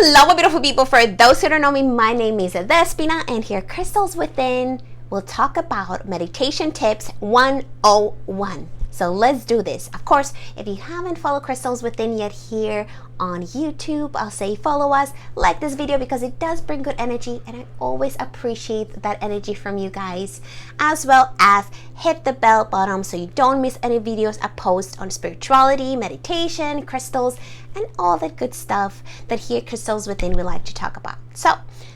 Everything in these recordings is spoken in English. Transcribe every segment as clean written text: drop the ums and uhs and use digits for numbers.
Hello, my beautiful people. For those who don't know me, my name is Despina, and here Crystals Within will talk about meditation tips 101. So let's do this. Of course, if you haven't followed Crystals Within yet here on YouTube, I'll say follow us, like this video because it does bring good energy, and I always appreciate that energy from you guys, as well as hit the bell button so you don't miss any videos I post on spirituality, meditation, crystals, and all that good stuff that here at Crystals Within we like to talk about. So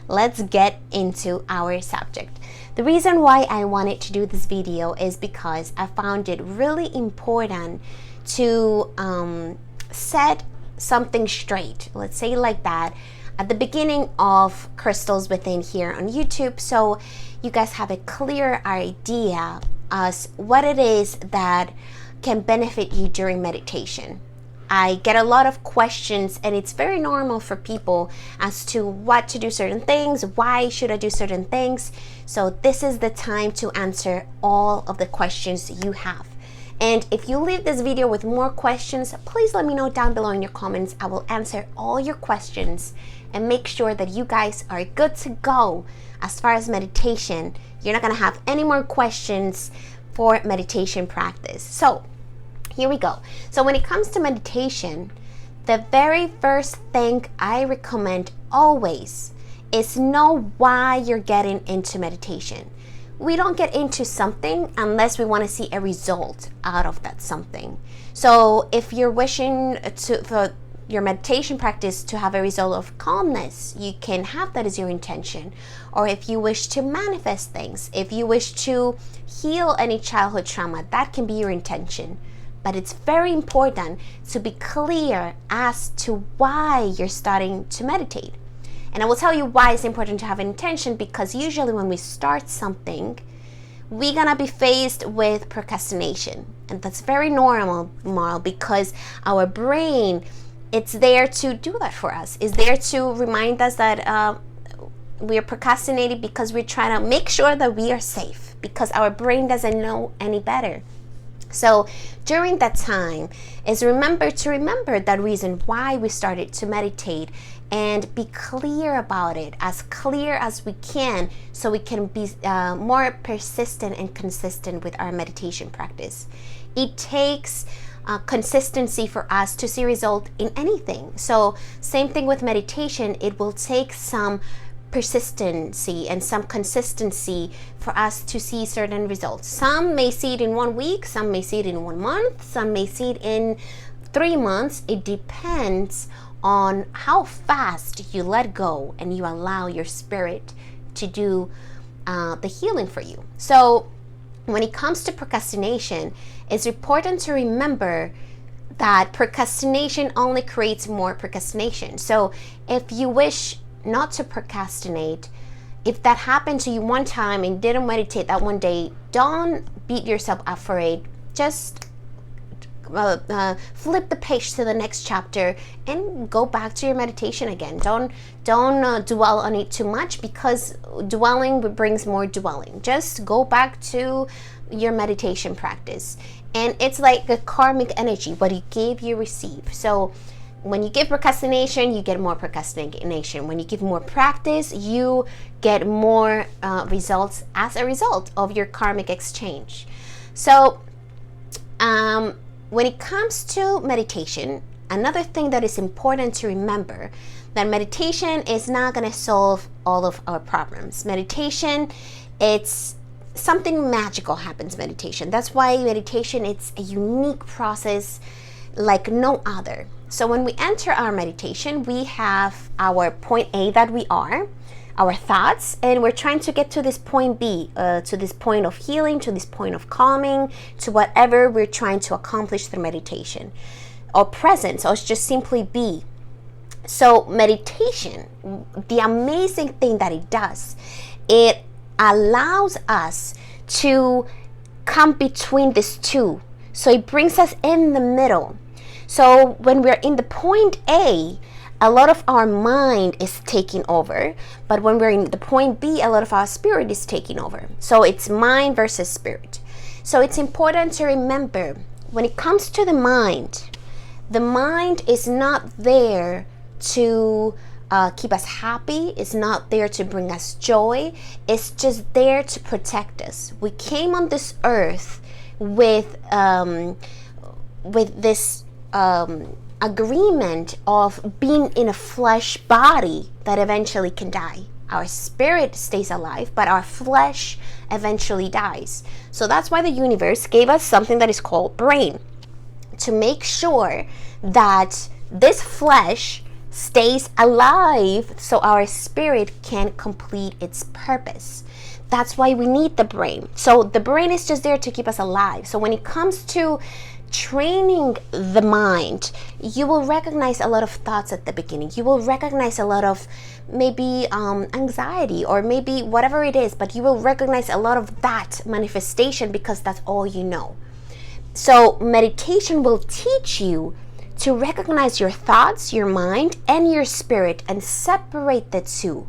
let's get into our subject. The reason why I wanted to do this video is because I found it really important to set something straight, let's say like that, at the beginning of Crystals Within here on YouTube, so you guys have a clear idea as what it is that can benefit you during meditation. I get a lot of questions, and it's very normal for people as to what to do certain things, why should I do certain things. So this is the time to answer all of the questions you have. And if you leave this video with more questions, please let me know down below in your comments. I will answer all your questions and make sure that you guys are good to go as far as meditation. You're not going to have any more questions for meditation practice. So here we go. So when it comes to meditation, the very first thing I recommend always is know why you're getting into meditation. We don't get into something unless we want to see a result out of that something. So if you're wishing for your meditation practice to have a result of calmness, you can have that as your intention. Or if you wish to manifest things, if you wish to heal any childhood trauma, that can be your intention. But it's very important to be clear as to why you're starting to meditate. And I will tell you why it's important to have an intention, because usually when we start something, we're gonna be faced with procrastination. And that's very normal because our brain, it's there to do that for us. It's there to remind us that we're procrastinating because we're trying to make sure that we are safe, because our brain doesn't know any better. So during that time is remember that reason why we started to meditate, and be clear about it, as clear as we can, so we can be more persistent and consistent with our meditation practice. It takes consistency for us to see result in anything. So same thing with meditation, it will take some persistency and some consistency for us to see certain results. Some may see it in 1 week, some may see it in 1 month, some may see it in 3 months. It depends on how fast you let go and you allow your spirit to do the healing for you. So when it comes to procrastination, it's important to remember that procrastination only creates more procrastination. So if you wish not to procrastinate, if that happened to you one time and didn't meditate that one day, don't beat yourself up for it. Just flip the page to the next chapter and go back to your meditation again. Don't dwell on it too much, because dwelling brings more dwelling. Just go back to your meditation practice. And it's like a karmic energy. What you give, you receive. So when you give procrastination, you get more procrastination. When you give more practice, you get more results as a result of your karmic exchange. So when it comes to meditation, another thing that is important to remember, that meditation is not going to solve all of our problems. Meditation, it's something magical happens meditation. That's why meditation, it's a unique process like no other. So when we enter our meditation, we have our point A that we are, our thoughts, and we're trying to get to this point B, to this point of healing, to this point of calming, to whatever we're trying to accomplish through meditation. Or presence, or it's just simply be. So meditation, the amazing thing that it does, it allows us to come between these two. So it brings us in the middle. So when we're in the point A, a lot of our mind is taking over, but when we're in the point B, a lot of our spirit is taking over. So it's mind versus spirit. So it's important to remember, when it comes to the mind is not there to keep us happy. It's not there to bring us joy. It's just there to protect us. We came on this earth with this agreement of being in a flesh body that eventually can die. Our spirit stays alive, but our flesh eventually dies. So that's why the universe gave us something that is called brain, to make sure that this flesh stays alive so our spirit can complete its purpose. That's why we need the brain. So the brain is just there to keep us alive. So when it comes to training the mind, you will recognize a lot of thoughts at the beginning. You will recognize a lot of maybe anxiety or maybe whatever it is, but you will recognize a lot of that manifestation because that's all you know. So meditation will teach you to recognize your thoughts, your mind, and your spirit and separate the two.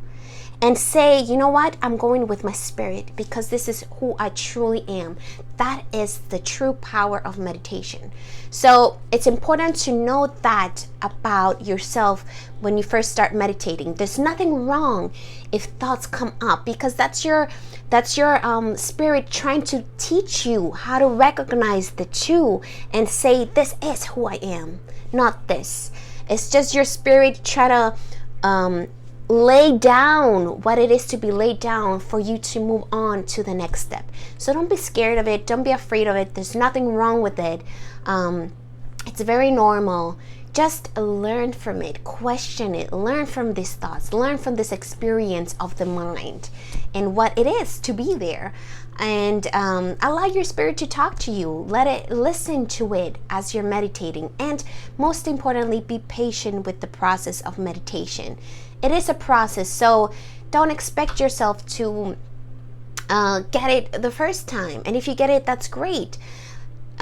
And say, you know what, I'm going with my spirit because this is who I truly am. That is the true power of meditation. So it's important to know that about yourself when you first start meditating. There's nothing wrong if thoughts come up because that's your spirit trying to teach you how to recognize the two and say, this is who I am, not this. It's just your spirit trying to lay down what it is to be laid down for you to move on to the next step. So don't be scared of it. Don't be afraid of it. There's nothing wrong with it. It's very normal. Just learn from it, question it, learn from these thoughts, learn from this experience of the mind and what it is to be there. And allow your spirit to talk to you. Let it listen to it as you're meditating. And most importantly, be patient with the process of meditation. It is a process, so don't expect yourself to get it the first time. And if you get it, that's great.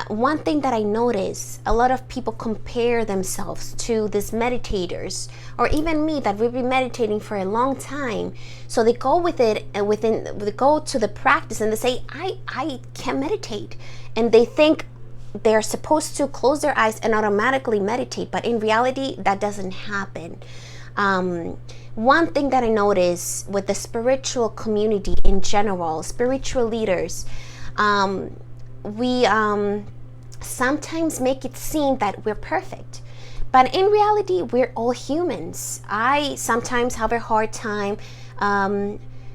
One thing that I notice, a lot of people compare themselves to these meditators, or even me, that we've been meditating for a long time. So they go with it, and they go to the practice, and they say, I can't meditate, and they think they're supposed to close their eyes and automatically meditate, but in reality, that doesn't happen. One thing that I notice with the spiritual community in general, spiritual leaders, we sometimes make it seem that we're perfect. But in reality, we're all humans. I sometimes have a hard time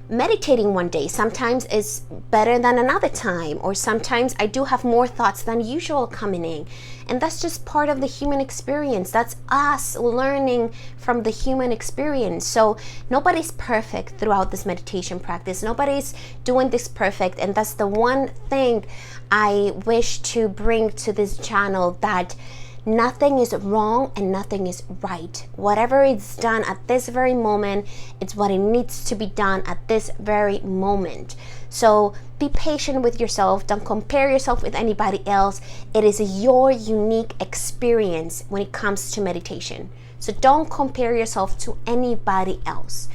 meditating one day. Sometimes it's better than another time, or sometimes I do have more thoughts than usual coming in, and that's just part of the human experience. That's us learning from the human experience. So nobody's perfect throughout this meditation practice. Nobody's doing this perfect, and that's the one thing I wish to bring to this channel, that nothing is wrong and nothing is right. Whatever is done at this very moment, it's what it needs to be done at this very moment. So be patient with yourself. Don't compare yourself with anybody else. It is your unique experience when it comes to meditation. So don't compare yourself to anybody else.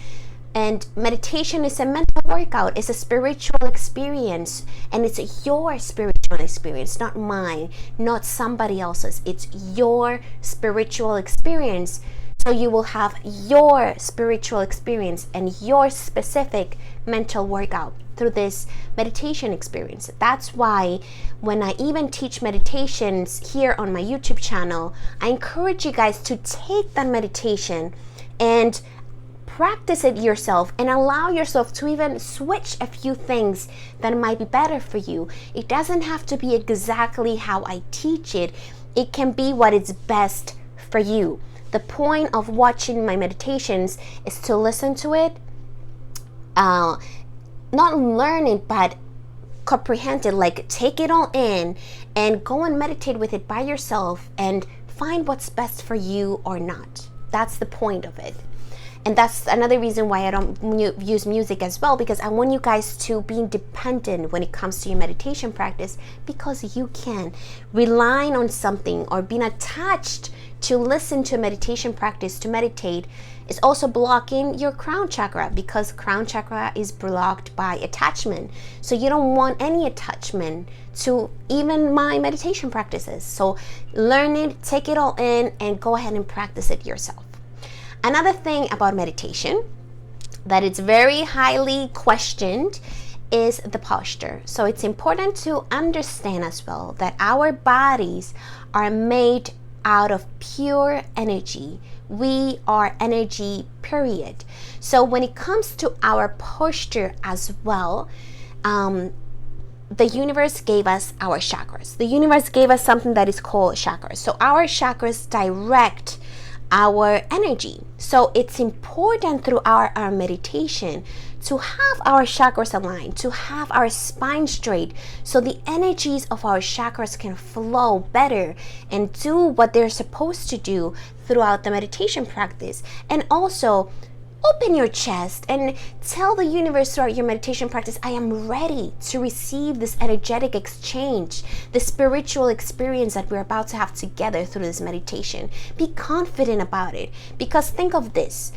And meditation is a mental workout. It's a spiritual experience, and it's your spiritual experience, not mine, not somebody else's. It's your spiritual experience. So you will have your spiritual experience and your specific mental workout through this meditation experience. That's why when I even teach meditations here on my YouTube channel, I encourage you guys to take that meditation and practice it yourself, and allow yourself to even switch a few things that might be better for you. It doesn't have to be exactly how I teach it. It can be what is best for you. The point of watching my meditations is to listen to it, not learn it, but comprehend it, like take it all in and go and meditate with it by yourself and find what's best for you or not. That's the point of it. And that's another reason why I don't use music as well, because I want you guys to be independent when it comes to your meditation practice, because you can. Relying on something or being attached to listen to a meditation practice to meditate is also blocking your crown chakra, because crown chakra is blocked by attachment. So you don't want any attachment to even my meditation practices. So learn it, take it all in, and go ahead and practice it yourself. Another thing about meditation that it's very highly questioned is the posture. So it's important to understand as well that our bodies are made out of pure energy. We are energy, period. So when it comes to our posture as well, the universe gave us our chakras. The universe gave us something that is called chakras. So our chakras direct our energy. So it's important through our meditation to have our chakras aligned, to have our spine straight, so the energies of our chakras can flow better and do what they're supposed to do throughout the meditation practice. And also open your chest and tell the universe throughout your meditation practice, I am ready to receive this energetic exchange, the spiritual experience that we're about to have together through this meditation. Be confident about it, because think of this.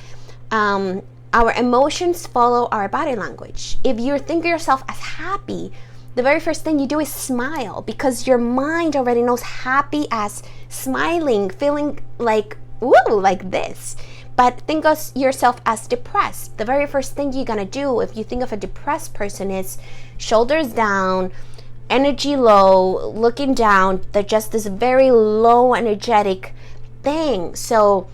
Our emotions follow our body language. If you think of yourself as happy, the very first thing you do is smile, because your mind already knows happy as smiling, feeling like, woo, like this. But think of yourself as depressed. The very first thing you're gonna do if you think of a depressed person is shoulders down, energy low, looking down. They're just this very low energetic thing. So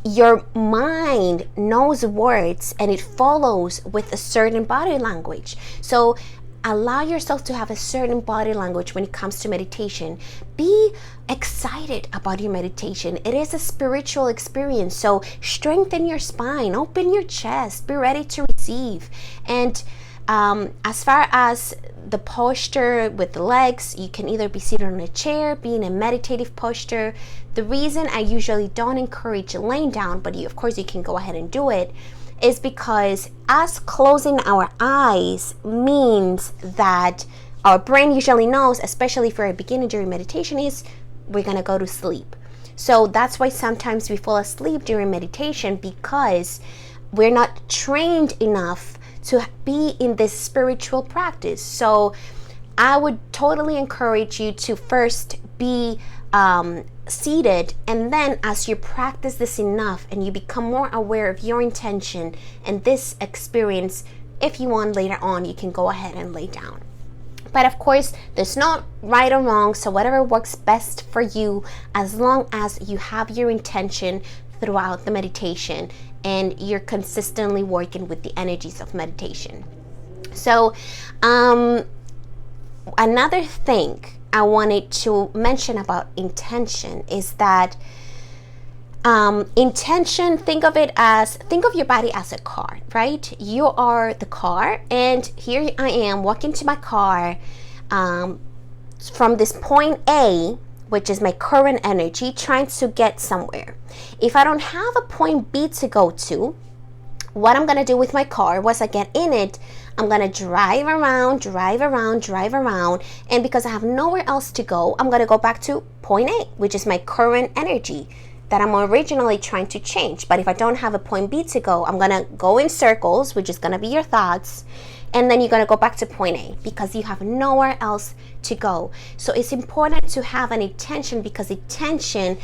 your mind knows words and it follows with a certain body language. So allow yourself to have a certain body language when it comes to meditation. Be excited about your meditation. It is a spiritual experience. So strengthen your spine, open your chest, be ready to receive. And as far as the posture with the legs, you can either be seated on a chair, be in a meditative posture. The reason I usually don't encourage laying down, but of course you can go ahead and do it, is because us closing our eyes means that our brain usually knows, especially for a beginner during meditation, is we're going to go to sleep. So that's why sometimes we fall asleep during meditation, because we're not trained enough to be in this spiritual practice. So I would totally encourage you to first be seated, and then as you practice this enough and you become more aware of your intention and this experience, if you want later on, you can go ahead and lay down. But of course, there's no right or wrong, so whatever works best for you, as long as you have your intention throughout the meditation and you're consistently working with the energies of meditation. So another thing I wanted to mention about intention is that intention, think of your body as a car, right? You are the car, and here I am walking to my car from this point A, which is my current energy, trying to get somewhere. If I don't have a point B to go to, what I'm gonna do with my car, once I get in it, I'm gonna drive around, and because I have nowhere else to go, I'm gonna go back to point A, which is my current energy that I'm originally trying to change. But if I don't have a point B to go, I'm gonna go in circles, which is gonna be your thoughts, and then you're gonna go back to point A because you have nowhere else to go. So it's important to have an intention, because intention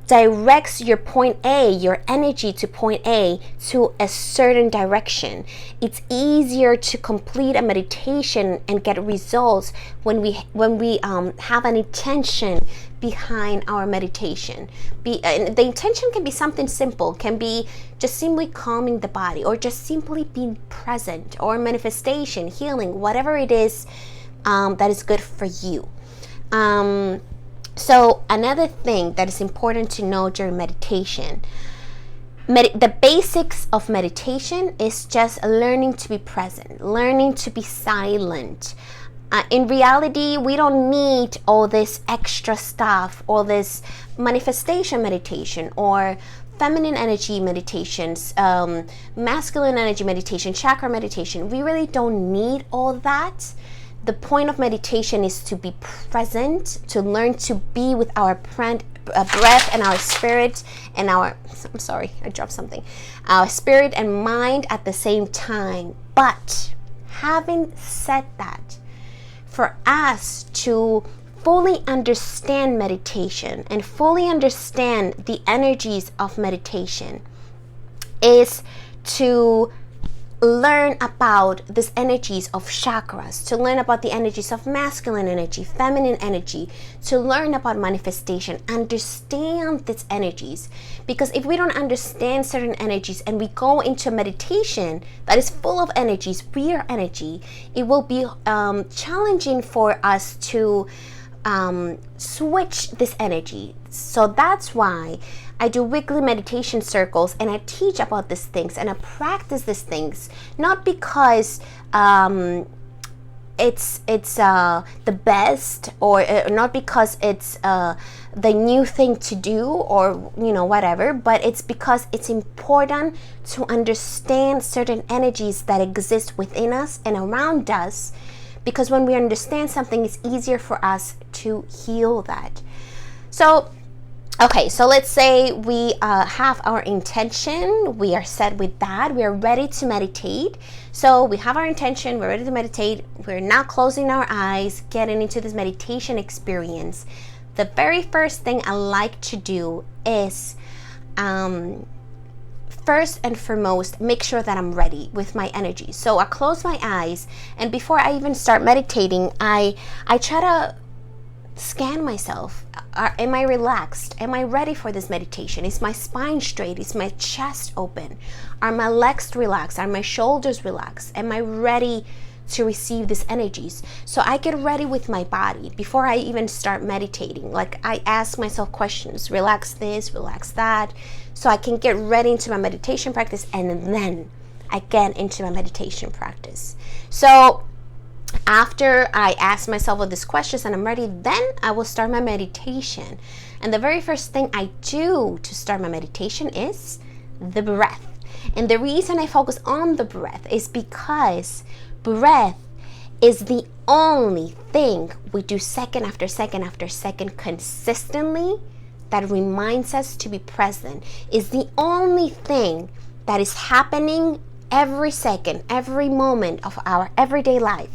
directs your point A, your energy to point A, to a certain direction. It's easier to complete a meditation and get results when we have an intention behind our meditation. The intention can be something simple, can be just simply calming the body, or just simply being present, or manifestation, healing, whatever it is that is good for you. So another thing that is important to know during meditation, the basics of meditation is just learning to be present, learning to be silent. In reality, we don't need all this extra stuff, all this manifestation meditation, or feminine energy meditations, masculine energy meditation, chakra meditation. We really don't need all that. The point of meditation is to be present, to learn to be with our breath and our spirit and our spirit and mind at the same time. But having said that, for us to fully understand meditation and fully understand the energies of meditation is to learn about these energies of chakras, to learn about the energies of masculine energy, feminine energy, to learn about manifestation, understand these energies. Because if we don't understand certain energies and we go into meditation that is full of energies, pure energy, it will be challenging for us to switch this energy. So that's why I do weekly meditation circles and I teach about these things and I practice these things, not because it's the best, or not because it's the new thing to do, or whatever, but it's because it's important to understand certain energies that exist within us and around us, because when we understand something, it's easier for us to heal that. So okay, so let's say we have our intention, we are set with that, we are ready to meditate. So we have our intention, we're ready to meditate, we're now closing our eyes, getting into this meditation experience. The very first thing I like to do is, first and foremost, make sure that I'm ready with my energy. So I close my eyes, and before I even start meditating, I try to scan myself. Am I relaxed? Am I ready for this meditation? Is my spine straight? Is my chest open? Are my legs relaxed? Are my shoulders relaxed? Am I ready to receive these energies? So I get ready with my body before I even start meditating. Like, I ask myself questions, relax this, relax that, so I can get ready into my meditation practice, and then I get into my meditation practice. So after I ask myself all these questions and I'm ready, then I will start my meditation. And the very first thing I do to start my meditation is the breath. And the reason I focus on the breath is because breath is the only thing we do second after second after second consistently that reminds us to be present. Is the only thing that is happening every second, every moment of our everyday life.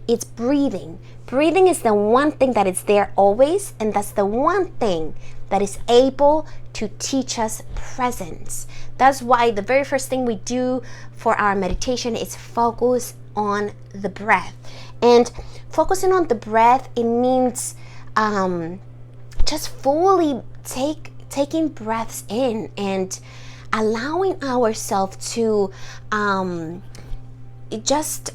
It's breathing. Breathing is the one thing that is there always, and that's the one thing that is able to teach us presence. That's why the very first thing we do for our meditation is focus on the breath. And focusing on the breath, it means just fully taking breaths in and allowing ourselves to just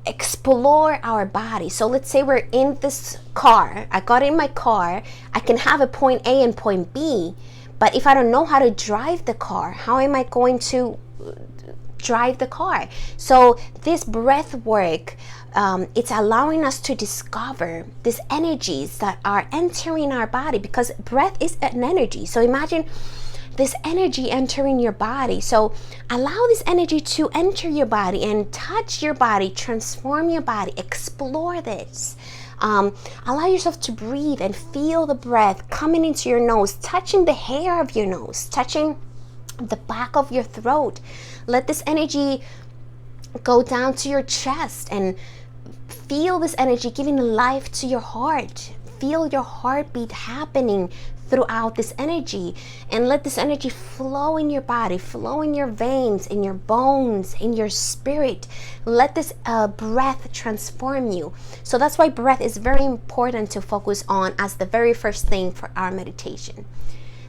explore our body. So let's say we're in this car. I got in my car. I can have a point A and point B, but if I don't know how to drive the car, how am I going to drive the car? So this breath work, it's allowing us to discover these energies that are entering our body, because breath is an energy. So imagine this energy entering your body. So allow this energy to enter your body and touch your body, transform your body, explore this. Allow yourself to breathe and feel the breath coming into your nose, touching the hair of your nose, touching the back of your throat. Let this energy go down to your chest and feel this energy giving life to your heart. Feel your heartbeat happening throughout this energy, and let this energy flow in your body, flow in your veins, in your bones, in your spirit. Let this breath transform you. So that's why breath is very important to focus on as the very first thing for our meditation.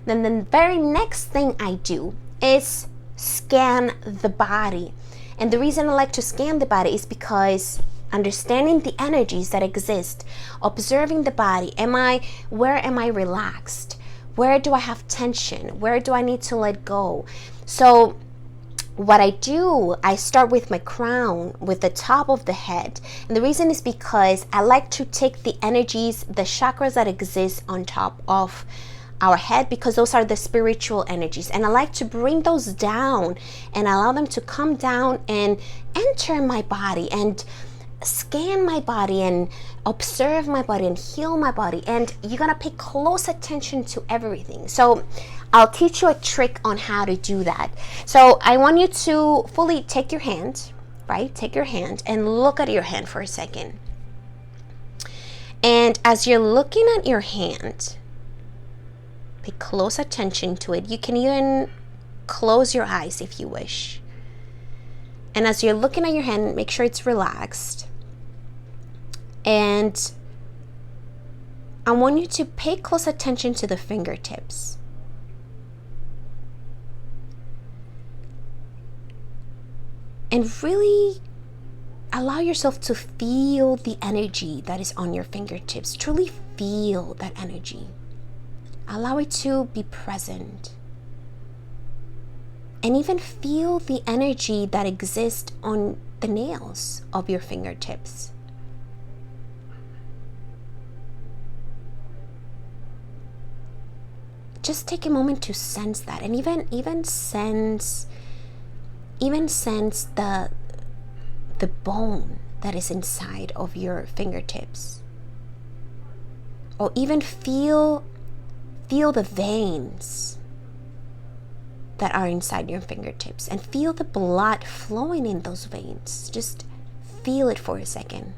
Then the very next thing I do is scan the body. And the reason I like to scan the body is because understanding the energies that exist, observing the body. Where am I relaxed? Where do I have tension? Where do I need to let go? So what I do, I start with my crown, with the top of the head. And the reason is because I like to take the energies, the chakras that exist on top of our head, because those are the spiritual energies, and I like to bring those down and allow them to come down and enter my body and scan my body and observe my body and heal my body. And you're gonna pay close attention to everything. So I'll teach you a trick on how to do that. So I want you to fully take your hand, right? Take your hand and look at your hand for a second. And as you're looking at your hand, pay close attention to it. You can even close your eyes if you wish. And as you're looking at your hand, make sure it's relaxed. And I want you to pay close attention to the fingertips. And really allow yourself to feel the energy that is on your fingertips. Truly feel that energy. Allow it to be present. And even feel the energy that exists on the nails of your fingertips. Just take a moment to sense that, and even sense the bone that is inside of your fingertips, or even feel the veins that are inside your fingertips, and feel the blood flowing in those veins. Just feel it for a second.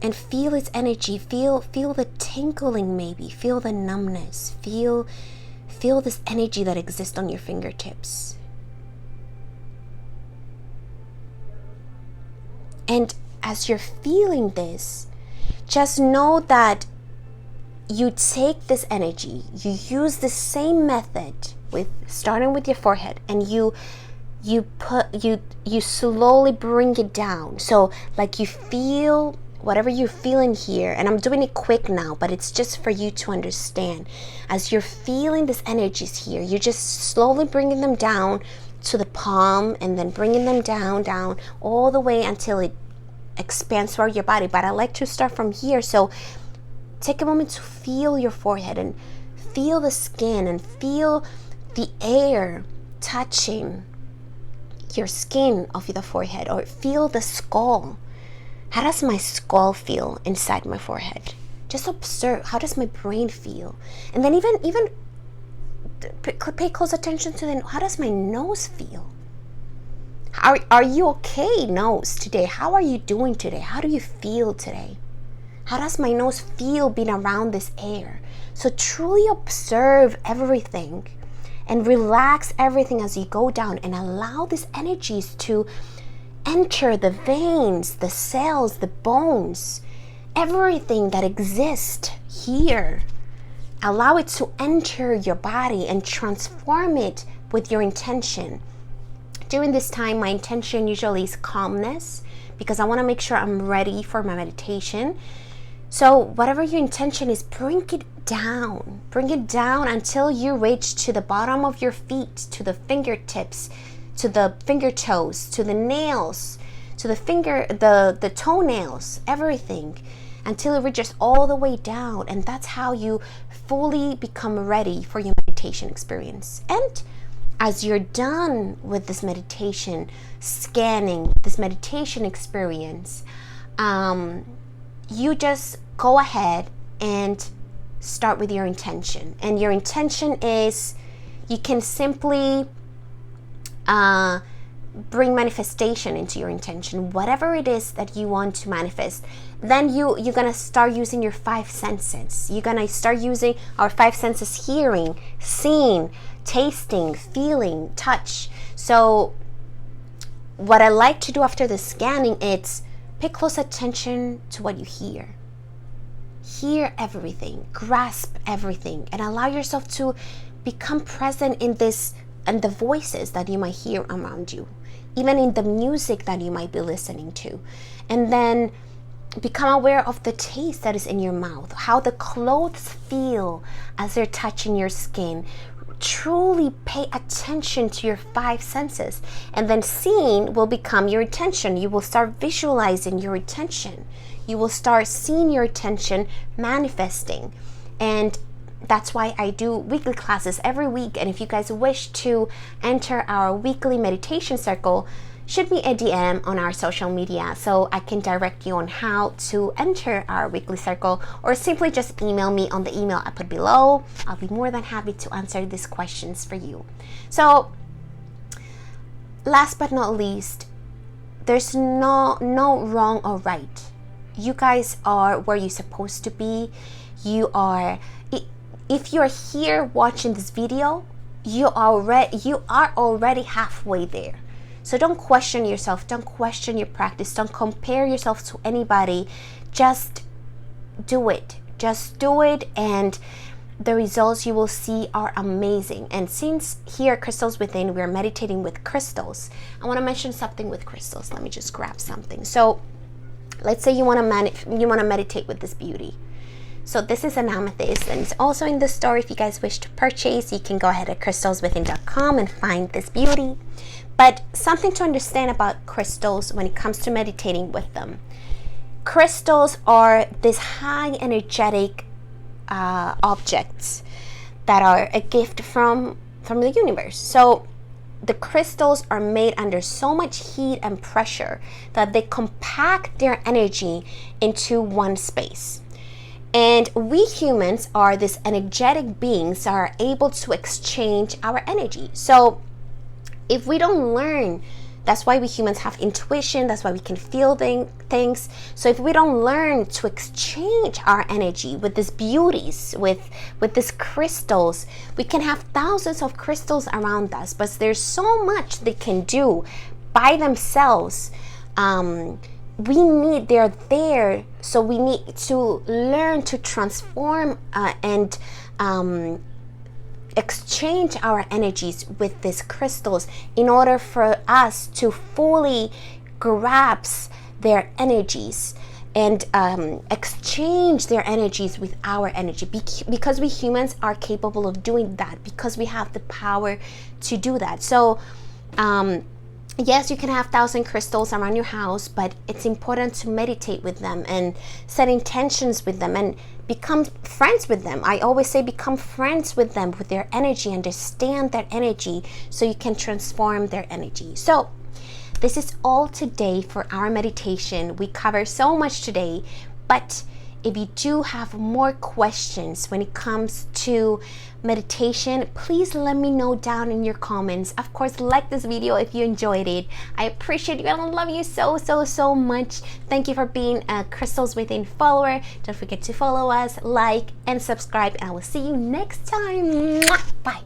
And feel its energy. Feel the tingling, maybe. Feel the numbness. Feel this energy that exists on your fingertips. And as you're feeling this, just know that you take this energy, you use the same method with starting with your forehead, and you slowly bring it down. So like you feel whatever you're feeling here, and I'm doing it quick now, but it's just for you to understand. As you're feeling these energies here, you're just slowly bringing them down to the palm, and then bringing them down all the way until it expands throughout your body. But I like to start from here. So take a moment to feel your forehead, and feel the skin, and feel the air touching your skin of the forehead, or feel the skull. How does my skull feel inside my forehead? Just observe, how does my brain feel? And then even pay close attention to how does my nose feel? Are you okay, nose, today? How are you doing today? How do you feel today? How does my nose feel being around this air? So truly observe everything and relax everything as you go down, and allow these energies to enter the veins, the cells, the bones, everything that exists here. Allow it to enter your body and transform it with your intention. During this time, my intention usually is calmness, because I want to make sure I'm ready for my meditation. So whatever your intention is, bring it down. Bring it down until you reach to the bottom of your feet, to the fingertips, to the finger toes, to the nails, to the toenails, everything, until it reaches all the way down. And that's how you fully become ready for your meditation experience. And as you're done with this meditation scanning, this meditation experience, you just go ahead and start with your intention. And your intention is, you can simply bring manifestation into your intention, whatever it is that you want to manifest. Then you're gonna start using your 5 senses. You're gonna start using our 5 senses: hearing, seeing, tasting, feeling, touch. So what I like to do after the scanning is pay close attention to what you hear. Hear everything, grasp everything, and allow yourself to become present in this, and the voices that you might hear around you, even in the music that you might be listening to. And then become aware of the taste that is in your mouth, how the clothes feel as they're touching your skin. Truly pay attention to your 5 senses, and then seeing will become your attention. You will start visualizing your attention. You will start seeing your attention manifesting. And that's why I do weekly classes every week. And if you guys wish to enter our weekly meditation circle, shoot me a DM on our social media so I can direct you on how to enter our weekly circle, or simply just email me on the email I put below. I'll be more than happy to answer these questions for you. So last but not least, there's no wrong or right. You guys are where you're supposed to be. You are, if you're here watching this video, you are already halfway there. So don't question yourself, don't question your practice, don't compare yourself to anybody. Just do it. Just do it, and the results you will see are amazing. And since here at Crystals Within, we're meditating with crystals, I want to mention something with crystals. Let me just grab something. So let's say you want to meditate with this beauty. So this is an amethyst, and it's also in the store. If you guys wish to purchase, you can go ahead at crystalswithin.com and find this beauty. But something to understand about crystals when it comes to meditating with them. Crystals are this high energetic objects that are a gift from the universe. So the crystals are made under so much heat and pressure that they compact their energy into one space. And we humans are these energetic beings that are able to exchange our energy. So if we don't learn, that's why we humans have intuition, that's why we can feel things. So if we don't learn to exchange our energy with these beauties, with these crystals, we can have thousands of crystals around us, but there's so much they can do by themselves. They're there, so we need to learn to transform and exchange our energies with these crystals in order for us to fully grasp their energies and exchange their energies with our energy, because we humans are capable of doing that, because we have the power to do that. So yes, you can have 1,000 crystals around your house, but it's important to meditate with them and set intentions with them and become friends with them. I always say become friends with them, with their energy, understand their energy so you can transform their energy. So this is all today for our meditation. We cover so much today, but if you do have more questions when it comes to meditation, please let me know down in your comments. Of course, like this video if you enjoyed it. I appreciate you and I love you so much. Thank you for being a Crystals Within follower. Don't forget to follow us, like, and subscribe, and I will see you next time. Bye.